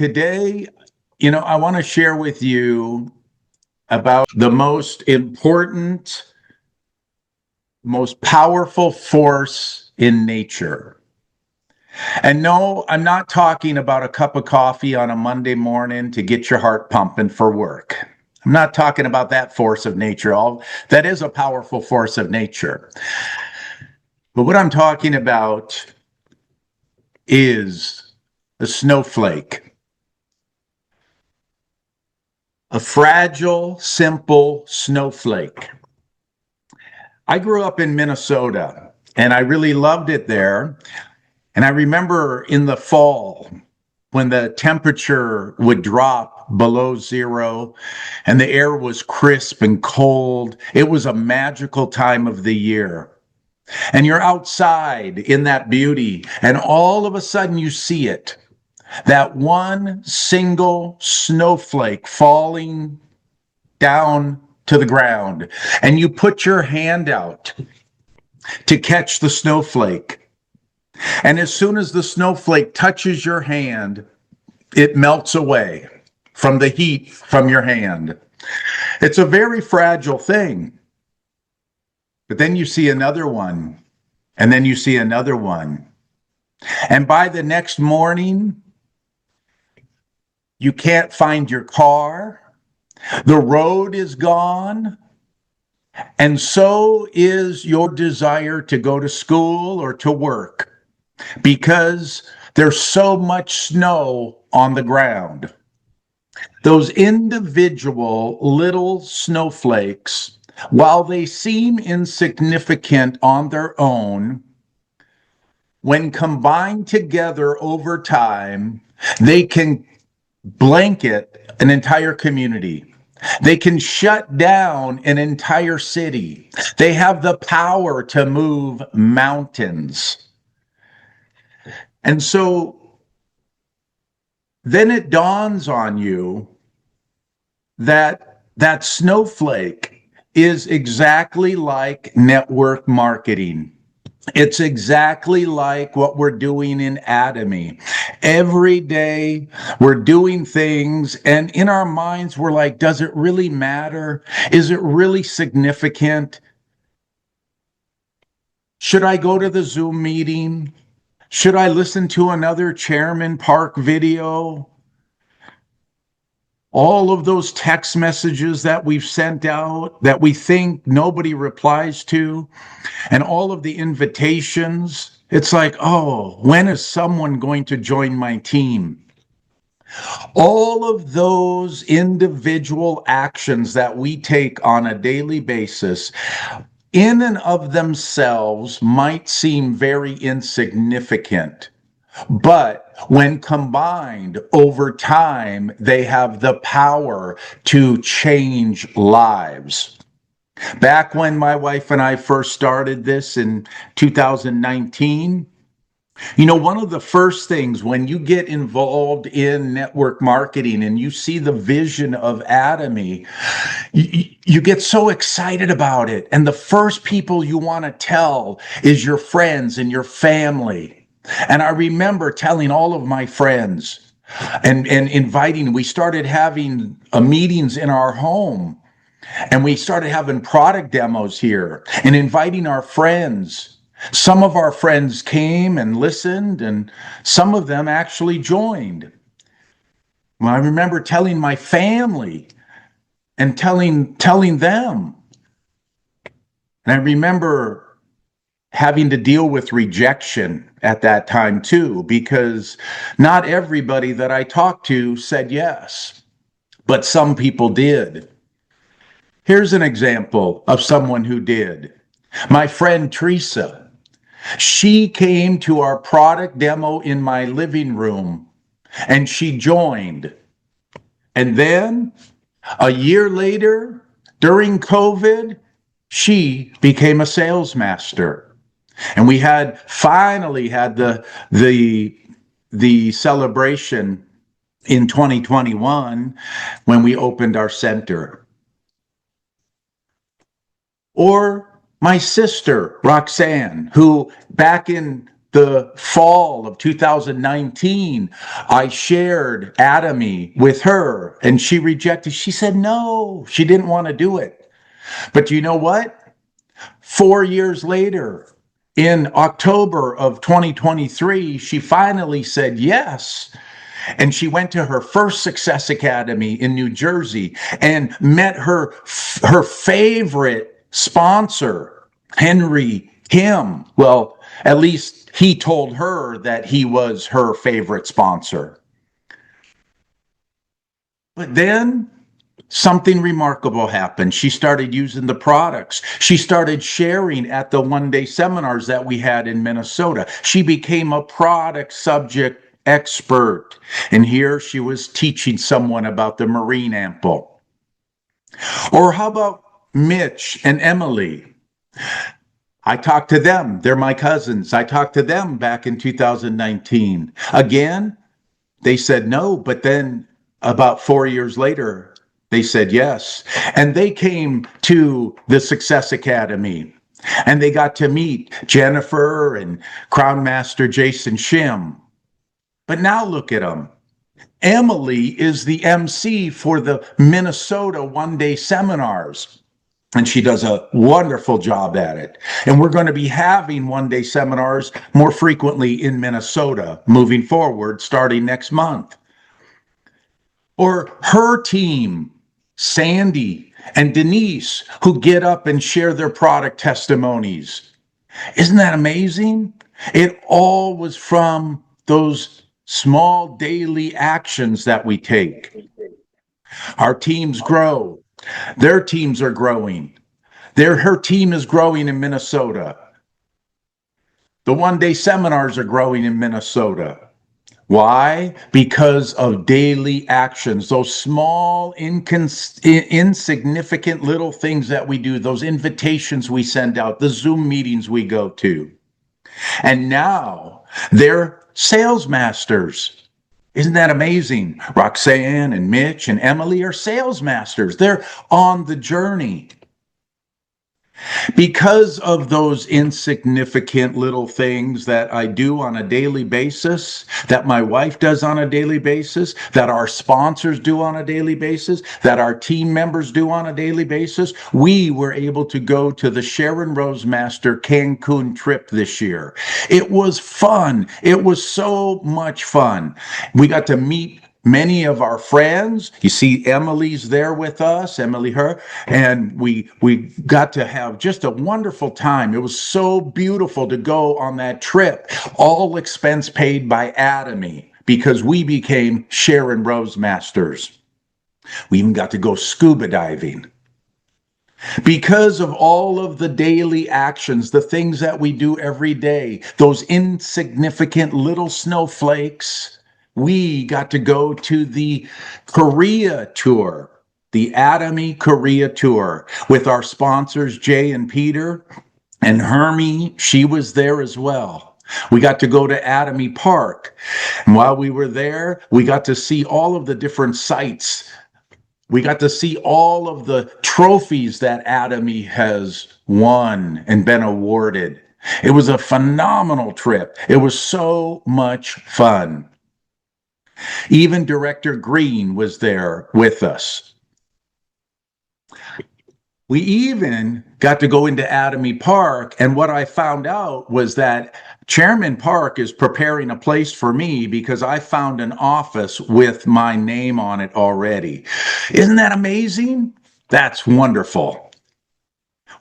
Today, I want to share with you about the most important, most powerful force in nature. And no, I'm not talking about a cup of coffee on a Monday morning to get your heart pumping for work. I'm not talking about that force of nature. That is a powerful force of nature. But what I'm talking about is a snowflake. A fragile, simple snowflake. I grew up in Minnesota, and I really loved it there. And I remember in the fall, when the temperature would drop below zero and the air was crisp and cold, it was a magical time of the year. And you're outside in that beauty, and all of a sudden you see it. That one single snowflake falling down to the ground, and you put your hand out to catch the snowflake. And as soon as the snowflake touches your hand, it melts away from the heat from your hand. It's a very fragile thing. But then you see another one, and then you see another one. And by the next morning, you can't find your car. The road is gone. And so is your desire to go to school or to work, because there's so much snow on the ground. Those individual little snowflakes, while they seem insignificant on their own, when combined together over time, they can blanket an entire community. They can shut down an entire city. They have the power to move mountains. And so then it dawns on you that that snowflake is exactly like network marketing. It's exactly like what we're doing in Atomy. Every day we're doing things, and in our minds we're like, does it really matter? Is it really significant? Should I go to the Zoom meeting? Should I listen to another Chairman Park video? All of those text messages that we've sent out that we think nobody replies to, and all of the invitations, it's like, oh, when is someone going to join my team? All of those individual actions that we take on a daily basis, in and of themselves, might seem very insignificant. But when combined over time, they have the power to change lives. Back when my wife and I first started this in 2019, one of the first things when you get involved in network marketing and you see the vision of Atomy, you get so excited about it. And the first people you want to tell is your friends and your family. And I remember telling all of my friends and inviting, we started having meetings in our home, and we started having product demos here and inviting our friends. Some of our friends came and listened, and some of them actually joined. Well, I remember telling my family and telling them. And I remember having to deal with rejection at that time too, because not everybody that I talked to said yes, but some people did. Here's an example of someone who did. My friend Teresa. She came to our product demo in my living room, and she joined. And then a year later, during COVID, she became a sales master. And we finally had the celebration in 2021 when we opened our center. Or my sister, Roxanne, who back in the fall of 2019, I shared Atomy with her and she rejected. She said no, she didn't want to do it. But you know what? 4 years later, in October of 2023, she finally said yes. And she went to her first Success Academy in New Jersey and met her favorite sponsor, Henry Kim. Well, at least he told her that he was her favorite sponsor. But then something remarkable happened. She started using the products. She started sharing at the one-day seminars that we had in Minnesota. She became a product subject expert. And here she was teaching someone about the marine ample. Or how about Mitch and Emily? I talked to them. They're my cousins. I talked to them back in 2019. Again, they said no, but then about 4 years later, they said yes. And they came to the Success Academy and they got to meet Jennifer and Crown Master Jason Shim. But now look at them. Emily is the MC for the Minnesota one-day seminars, and she does a wonderful job at it. And we're going to be having one-day seminars more frequently in Minnesota moving forward, starting next month. Or her team, Sandy and Denise, who get up and share their product testimonies. Isn't that amazing? It all was from those small daily actions that we take. Our teams grow. Their teams are growing. Her team is growing in Minnesota. The one-day seminars are growing in Minnesota. Why? Because of daily actions, those small, insignificant little things that we do, those invitations we send out, the Zoom meetings we go to. And now they're sales masters. Isn't that amazing? Roxanne and Mitch and Emily are sales masters. They're on the journey. Because of those insignificant little things that I do on a daily basis, that my wife does on a daily basis, that our sponsors do on a daily basis, that our team members do on a daily basis, we were able to go to the Sharon Rose Master Cancun trip this year. It was fun. It was so much fun. We got to meet many of our friends. You see Emily's there with us, and we got to have just a wonderful time. It was so beautiful to go on that trip, all expense paid by Atomy, because we became Sharon Rose Masters. We even got to go scuba diving. Because of all of the daily actions, the things that we do every day, those insignificant little snowflakes, we got to go to the Korea tour, the Atomy Korea tour, with our sponsors, Jay and Peter, and Hermie. She was there as well. We got to go to Atomy Park. And while we were there, we got to see all of the different sites. We got to see all of the trophies that Atomy has won and been awarded. It was a phenomenal trip. It was so much fun. Even Director Green was there with us. We even got to go into Atomy Park, and what I found out was that Chairman Park is preparing a place for me because I found an office with my name on it already. Isn't that amazing? That's wonderful.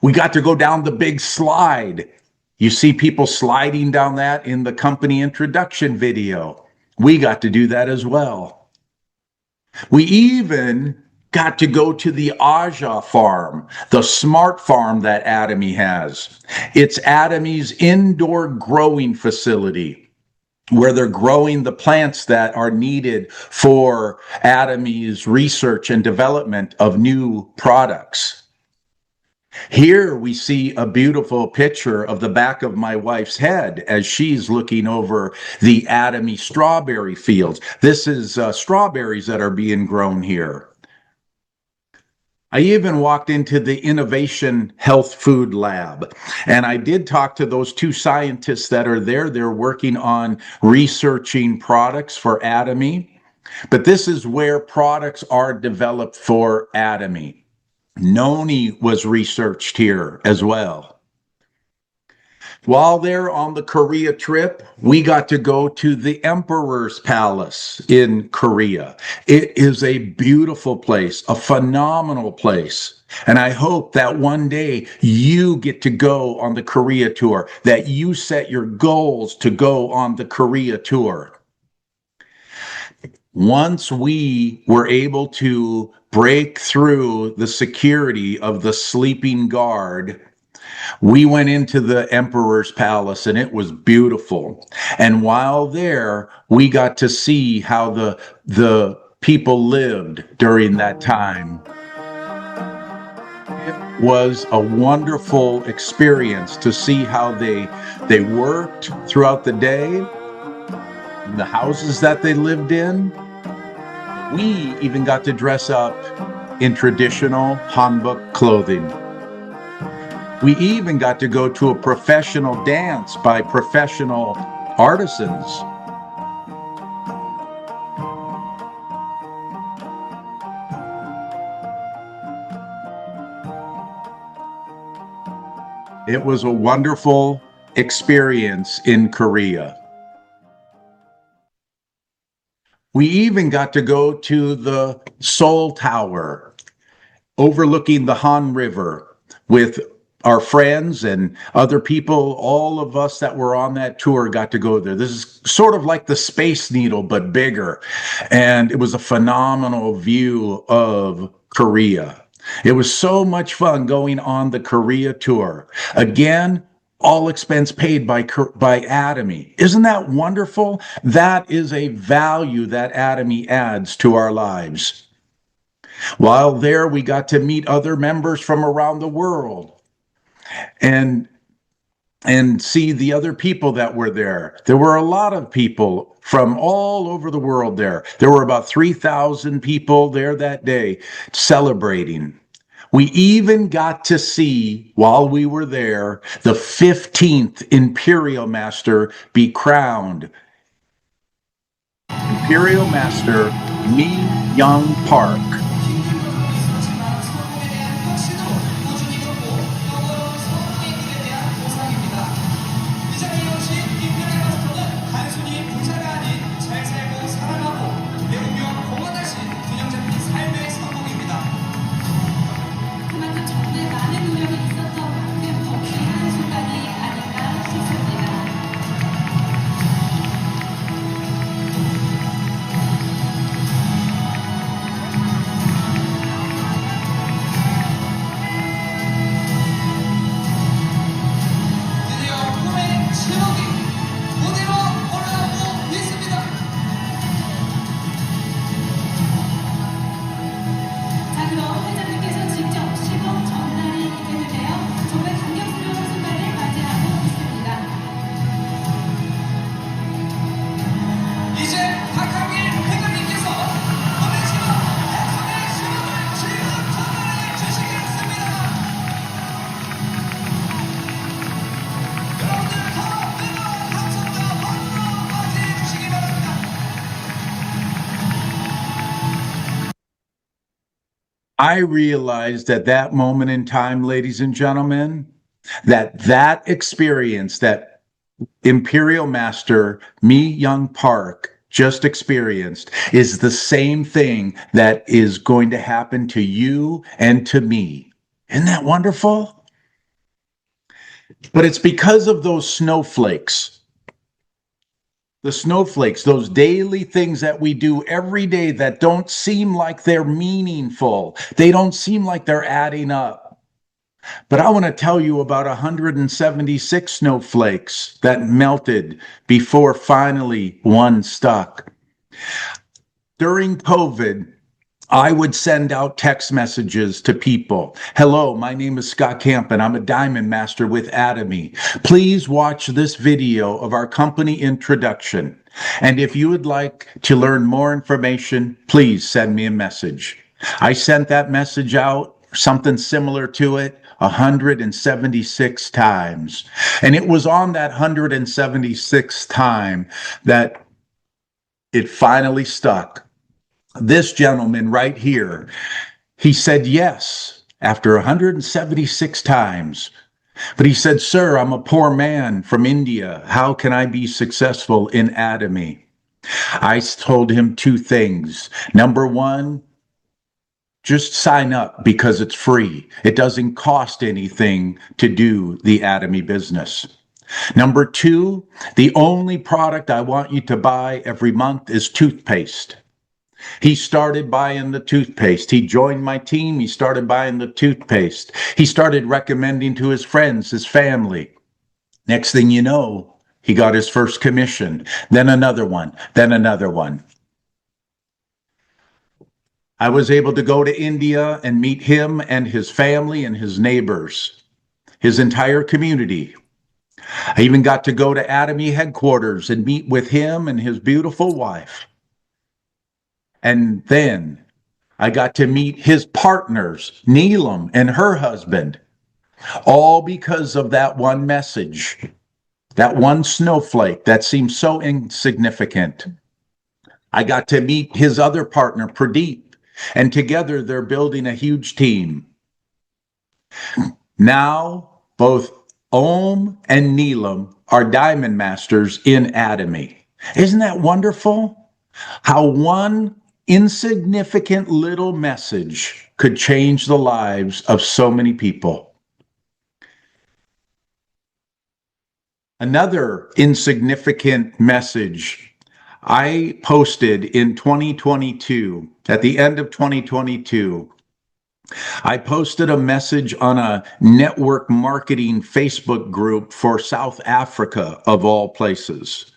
We got to go down the big slide. You see people sliding down that in the company introduction video. We got to do that as well. We even got to go to the Aja farm, the smart farm that Atomy has. It's Atomy's indoor growing facility where they're growing the plants that are needed for Atomy's research and development of new products. Here we see a beautiful picture of the back of my wife's head as she's looking over the Atomy strawberry fields. This is strawberries that are being grown here. I even walked into the Innovation Health Food Lab, and I did talk to those two scientists that are there. They're working on researching products for Atomy, but this is where products are developed for Atomy. Noni was researched here as well. While there on the Korea trip, we got to go to the Emperor's Palace in Korea. It is a beautiful place, a phenomenal place. And I hope that one day you get to go on the Korea tour, that you set your goals to go on the Korea tour. Once we were able to break through the security of the sleeping guard, we went into the Emperor's Palace, and it was beautiful. And while there, we got to see how the people lived during that time. It was a wonderful experience to see how they worked throughout the day, the houses that they lived in. We even got to dress up in traditional Hanbok clothing. We even got to go to a professional dance by professional artisans. It was a wonderful experience in Korea. We even got to go to the Seoul Tower, overlooking the Han River, with our friends and other people. All of us that were on that tour got to go there. This is sort of like the Space Needle, but bigger. And it was a phenomenal view of Korea. It was so much fun going on the Korea tour. Again, all expense paid by Atomy. Isn't that wonderful? That is a value that Atomy adds to our lives. While there, we got to meet other members from around the world and see the other people that were there. There were a lot of people from all over the world there. There were about 3,000 people there that day celebrating. We even got to see, while we were there, the 15th Imperial Master be crowned. Imperial Master Mi Young Park. I realized at that moment in time, ladies and gentlemen, that experience that Imperial Master Mi Young Park just experienced is the same thing that is going to happen to you and to me. Isn't that wonderful? But it's because of those snowflakes. The snowflakes, those daily things that we do every day that don't seem like they're meaningful. They don't seem like they're adding up. But I want to tell you about 176 snowflakes that melted before finally one stuck. During COVID, I would send out text messages to people. Hello, my name is Scott Kampen. I'm a Diamond Master with Atomy. Please watch this video of our company introduction. And if you would like to learn more information, please send me a message. I sent that message out something similar to it, 176 times. And it was on that 176th time that it finally stuck. This gentleman right here, he said yes after 176 times. But he said, "Sir, I'm a poor man from India. How can I be successful in Atomy?" I told him two things. Number one, just sign up because it's free. It doesn't cost anything to do the Atomy business. Number two, the only product I want you to buy every month is toothpaste. He started buying the toothpaste. He joined my team. He started buying the toothpaste. He started recommending to his friends, his family. Next thing you know, he got his first commission, then another one, then another one. I was able to go to India and meet him and his family and his neighbors, his entire community. I even got to go to Atomy headquarters and meet with him and his beautiful wife. And then I got to meet his partners, Neelam and her husband, all because of that one message, that one snowflake that seemed so insignificant. I got to meet his other partner, Pradeep, and together they're building a huge team. Now, both Om and Neelam are diamond masters in Atomy. Isn't that wonderful? How one insignificant little message could change the lives of so many people. Another insignificant message I posted in 2022, at the end of 2022, I posted a message on a network marketing Facebook group for South Africa, of all places.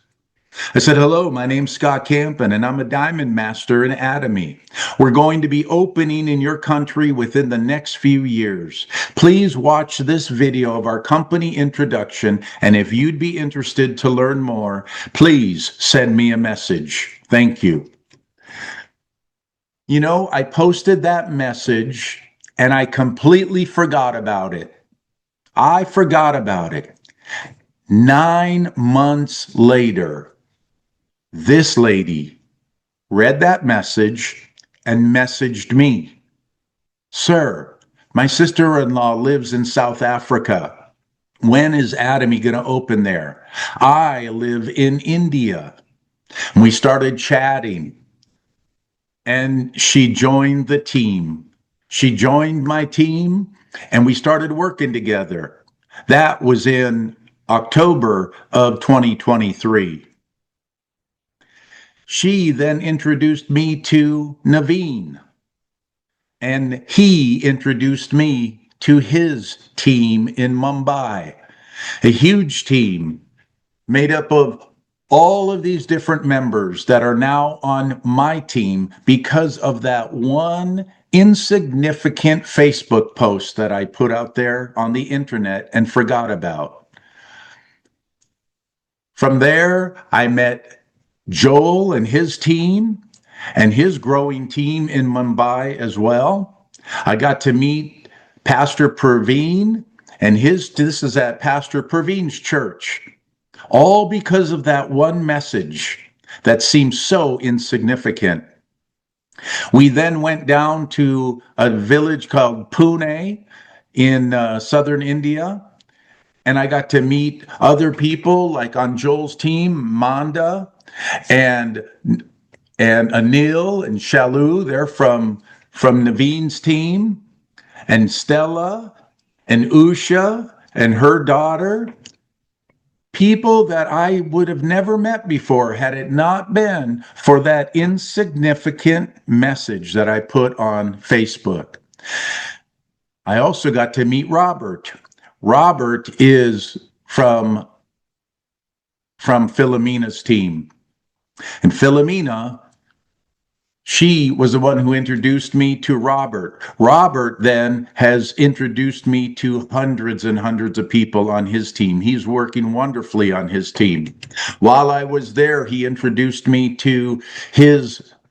I said, "Hello, my name's Scott Kampen, and I'm a diamond master in Atomy. We're going to be opening in your country within the next few years. Please watch this video of our company introduction, and if you'd be interested to learn more, please send me a message. Thank you." You know, I posted that message, and I completely forgot about it. I forgot about it. 9 months later, this lady read that message and messaged me. "Sir, my sister-in-law lives in South Africa. When is Atomy going to open there? I live in India." And we started chatting, and she joined the team. She joined my team, and we started working together. That was in October of 2023. She then introduced me to Naveen, and he introduced me to his team in Mumbai, a huge team made up of all of these different members that are now on my team because of that one insignificant Facebook post that I put out there on the internet and forgot about. From there, I met Joel and his team and his growing team in Mumbai as well. I got to meet Pastor Praveen and this is at Pastor Praveen's church, all because of that one message that seems so insignificant. We then went down to a village called Pune in southern India, and I got to meet other people like on Joel's team, Manda and Anil and Shalu. They're from Naveen's team, and Stella and Usha and her daughter. People that I would have never met before had it not been for that insignificant message that I put on Facebook. I also got to meet Robert. Robert is from Philomena's team. And Philomena, she was the one who introduced me to Robert. Robert then has introduced me to hundreds and hundreds of people on his team. He's working wonderfully on his team. While I was there, he introduced me to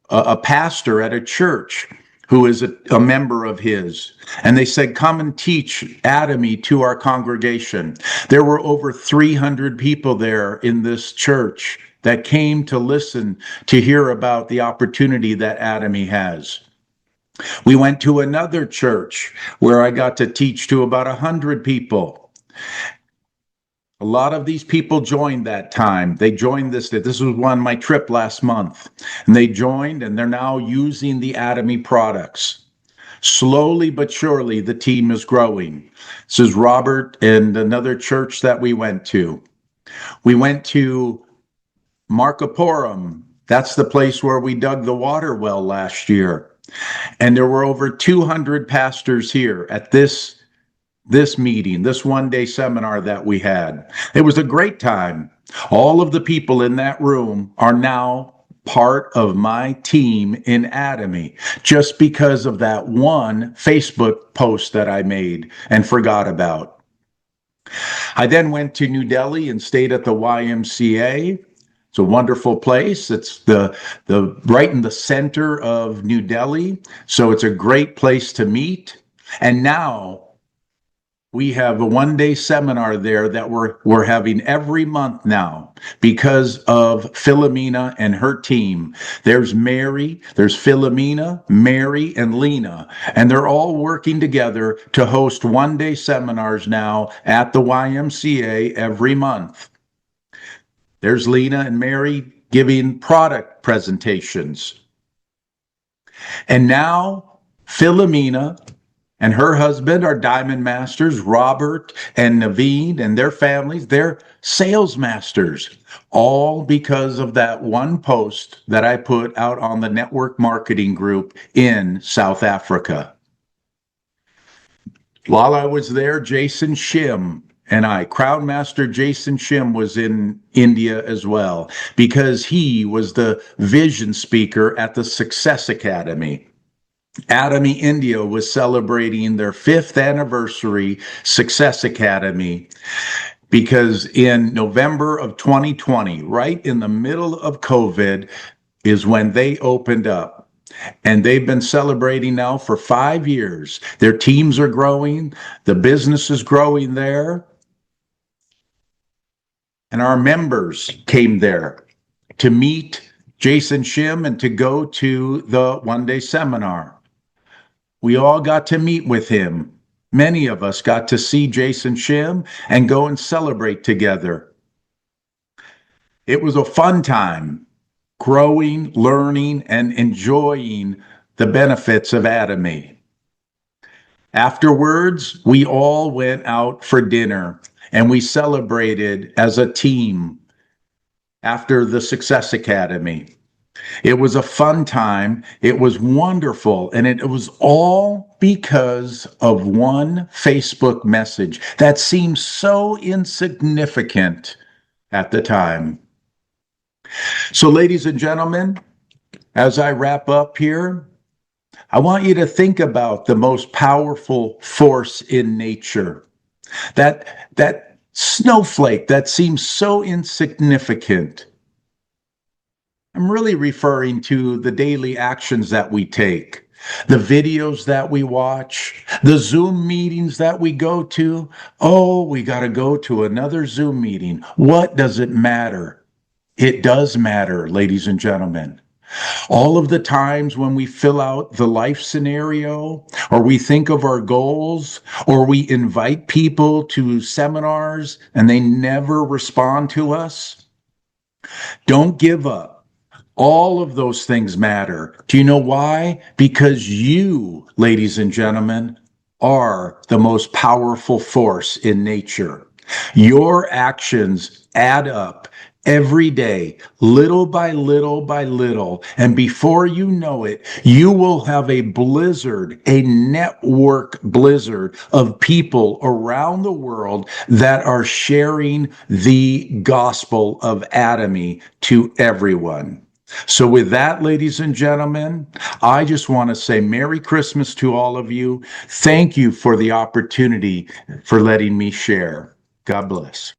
a pastor at a church who is a member of his. And they said, come and teach Atomy to our congregation. There were over 300 people there in this church that came to listen, to hear about the opportunity that Atomy has. We went to another church where I got to teach to about 100 people. A lot of these people joined that time. They joined this was my trip last month. And they joined, and they're now using the Atomy products. Slowly but surely, the team is growing. This is Robert and another church that we went to. We went to Markapuram. That's the place where we dug the water well last year. And there were over 200 pastors here at this meeting, this one-day seminar that we had. It was a great time. All of the people in that room are now part of my team in Atomy, just because of that one Facebook post that I made and forgot about. I then went to New Delhi and stayed at the YMCA. It's a wonderful place. It's the right in the center of New Delhi, so it's a great place to meet. And now we have a one-day seminar there that we're having every month now because of Philomena and her team. There's Mary, there's Philomena, Mary, and Lena, and they're all working together to host one-day seminars now at the YMCA every month. There's Lena and Mary giving product presentations. And now Philomena and her husband are diamond masters, Robert and Naveen and their families, they're sales masters, all because of that one post that I put out on the network marketing group in South Africa. While I was there, Jason Shim and Crown Master Jason Shim was in India as well, because he was the vision speaker at the Success Academy. Atomy India was celebrating their 5th anniversary Success Academy, because in November of 2020, right in the middle of COVID, is when they opened up. And they've been celebrating now for 5 years. Their teams are growing, the business is growing there. And our members came there to meet Jason Shim and to go to the one-day seminar. We all got to meet with him. Many of us got to see Jason Shim and go and celebrate together. It was a fun time, growing, learning, and enjoying the benefits of Atomy. Afterwards, we all went out for dinner and we celebrated as a team after the Success Academy. It was a fun time. It was wonderful. And it was all because of one Facebook message that seemed so insignificant at the time. So, ladies and gentlemen, as I wrap up here, I want you to think about the most powerful force in nature. That snowflake that seems so insignificant. I'm really referring to the daily actions that we take, the videos that we watch, the Zoom meetings that we go to. Oh, we got to go to another Zoom meeting. What does it matter? It does matter, ladies and gentlemen. All of the times when we fill out the life scenario, or we think of our goals, or we invite people to seminars and they never respond to us, don't give up. All of those things matter. Do you know why? Because you, ladies and gentlemen, are the most powerful force in nature. Your actions add up every day, little by little by little. And before you know it, you will have a blizzard, a network blizzard of people around the world that are sharing the gospel of Atomy to everyone. So with that, ladies and gentlemen, I just want to say Merry Christmas to all of you. Thank you for the opportunity for letting me share. God bless.